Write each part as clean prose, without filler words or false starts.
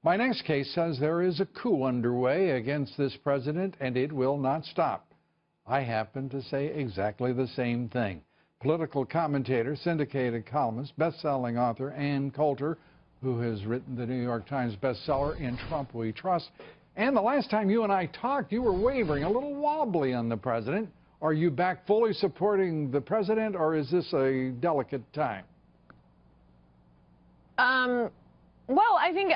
My next case says there is a coup underway against this president, and it will not stop. I happen to say exactly the same thing. Political commentator, syndicated columnist, best-selling author Ann Coulter, who has written the New York Times bestseller In Trump We Trust. And the last time you and I talked, you were wavering, a little wobbly on the president. Are you back fully supporting the president, or is this a delicate time? Well, I think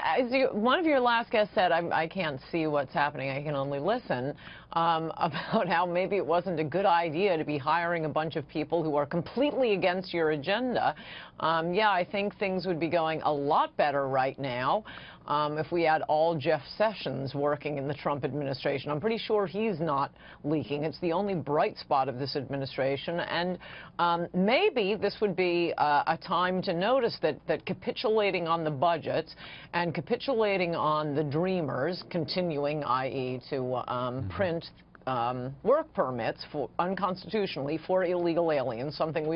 one of your last guests said, I can't see what's happening, I can only listen, about how maybe it wasn't a good idea to be hiring a bunch of people who are completely against your agenda. Yeah, I think things would be going a lot better right now if we had all Jeff Sessions working in the Trump administration. I'm pretty sure he's not leaking. It's the only bright spot of this administration. And maybe this would be a time to notice that capitulating on the budget and capitulating on the dreamers, continuing, i.e., to print work permits unconstitutionally for illegal aliens, something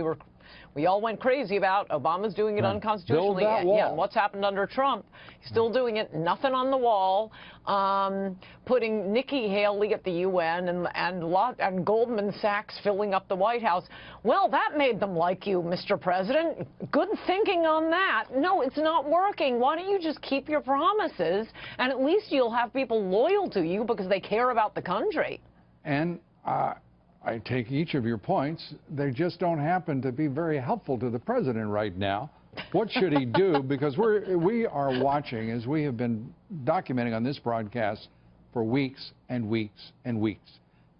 we all went crazy about. Obama's doing it unconstitutionally. Build that wall. Yeah, and what's happened under Trump? He's still doing it. Nothing on the wall. Putting Nikki Haley at the UN and Goldman Sachs filling up the White House. Well, that made them like you, Mr. President. Good thinking on that. No, it's not working. Why don't you just keep your promises, and at least you'll have people loyal to you because they care about the country. And I take each of your points. They just don't happen to be very helpful to the president right now. What should he do? Because we are watching, as we have been documenting on this broadcast for weeks and weeks and weeks.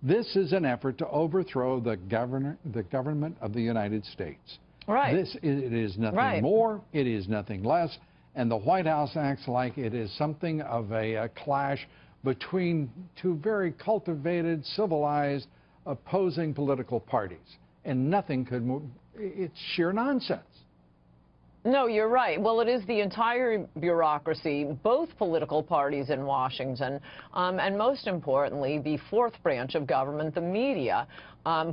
This is an effort to overthrow the government of the United States. Right. It is nothing more. It is nothing less. And the White House acts like it is something of a clash between two very cultivated, civilized, opposing political parties, and nothing could move. It's sheer nonsense. No, you're right. Well, it is the entire bureaucracy, both political parties in Washington, and most importantly, the fourth branch of government, the media,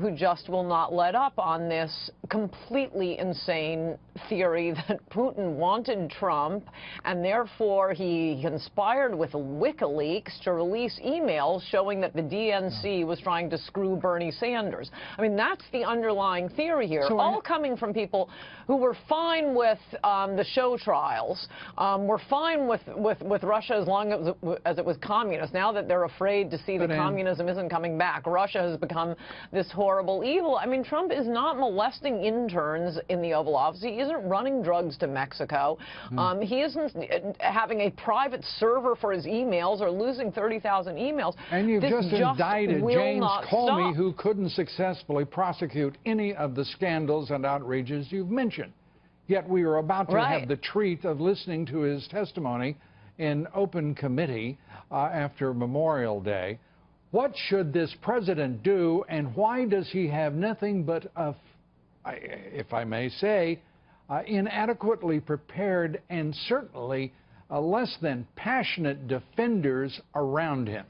who just will not let up on this completely insane theory that Putin wanted Trump, and therefore he conspired with WikiLeaks to release emails showing that the DNC was trying to screw Bernie Sanders. I mean, that's the underlying theory here, so all coming from people who were fine with the show trials, were fine with Russia as long as it was communist. Now that they're afraid to see that communism isn't coming back, Russia has become this horrible evil. I mean, Trump is not molesting interns in the Oval Office. He isn't running drugs to Mexico. He isn't having a private server for his emails or losing 30,000 emails. And you've just indicted James Comey, who couldn't successfully prosecute any of the scandals and outrages you've mentioned. Yet we are about to have the treat of listening to his testimony in open committee after Memorial Day. What should this president do, and why does he have nothing but, if I may say, inadequately prepared and certainly less than passionate defenders around him?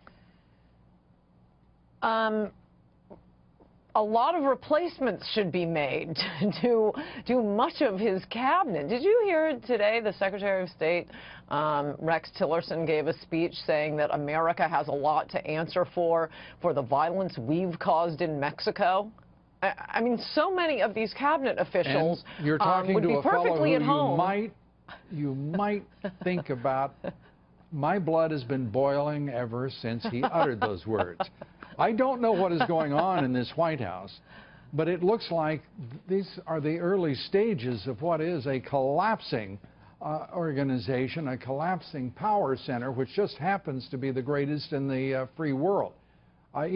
A lot of replacements should be made to do much of his cabinet. Did you hear today the Secretary of State, Rex Tillerson, gave a speech saying that America has a lot to answer for the violence we've caused in Mexico? I mean, so many of these cabinet officials you're talking would to be a fellow perfectly who at home. You might think about, my blood has been boiling ever since he uttered those words. I don't know what is going on in this White House, but it looks like these are the early stages of what is a collapsing organization, a collapsing power center, which just happens to be the greatest in the free world. I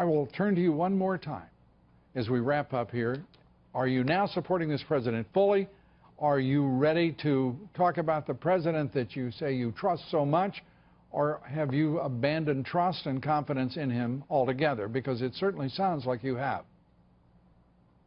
will turn to you one more time as we wrap up here. Are you now supporting this president fully? Are you ready to talk about the president that you say you trust so much? Or have you abandoned trust and confidence in him altogether? Because it certainly sounds like you have.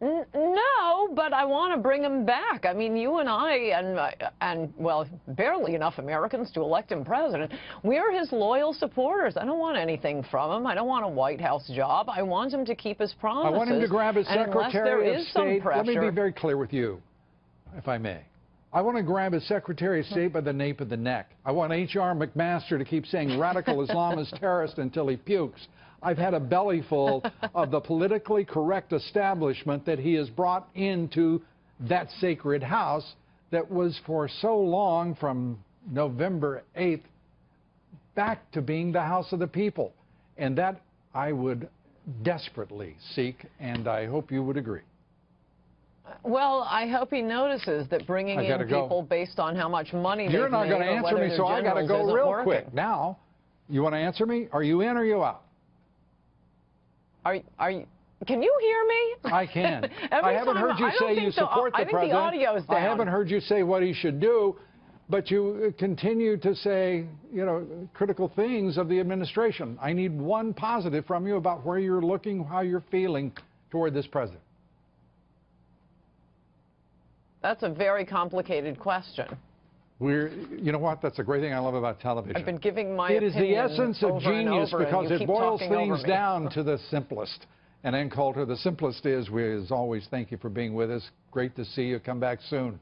No, but I want to bring him back. I mean, you and I, and well, barely enough Americans to elect him president, we're his loyal supporters. I don't want anything from him. I don't want a White House job. I want him to keep his promises. I want him to grab his Secretary of State. Let me be very clear with you, if I may. I want to grab his Secretary of State by the nape of the neck. I want H.R. McMaster to keep saying radical Islam is terrorist until he pukes. I've had a bellyful of the politically correct establishment that he has brought into that sacred house that was for so long, from November 8th, back to being the house of the people. And that I would desperately seek, and I hope you would agree. Well, I hope he notices that bringing in people based on how much money You're not going to answer me, so I got to go real quick. Now, you want to answer me? Are you in or are you out? Are you? Can you hear me? I can. I haven't heard you say you support the president. The audio's down. I haven't heard you say what he should do, but you continue to say, you know, critical things of the administration. I need one positive from you about where you're looking, how you're feeling toward this president. That's a very complicated question. You know what? That's a great thing I love about television. I've been giving my opinion. It is the essence of genius because it boils things down to the simplest. And in Coulter, the simplest is, we as always thank you for being with us. Great to see you. Come back soon.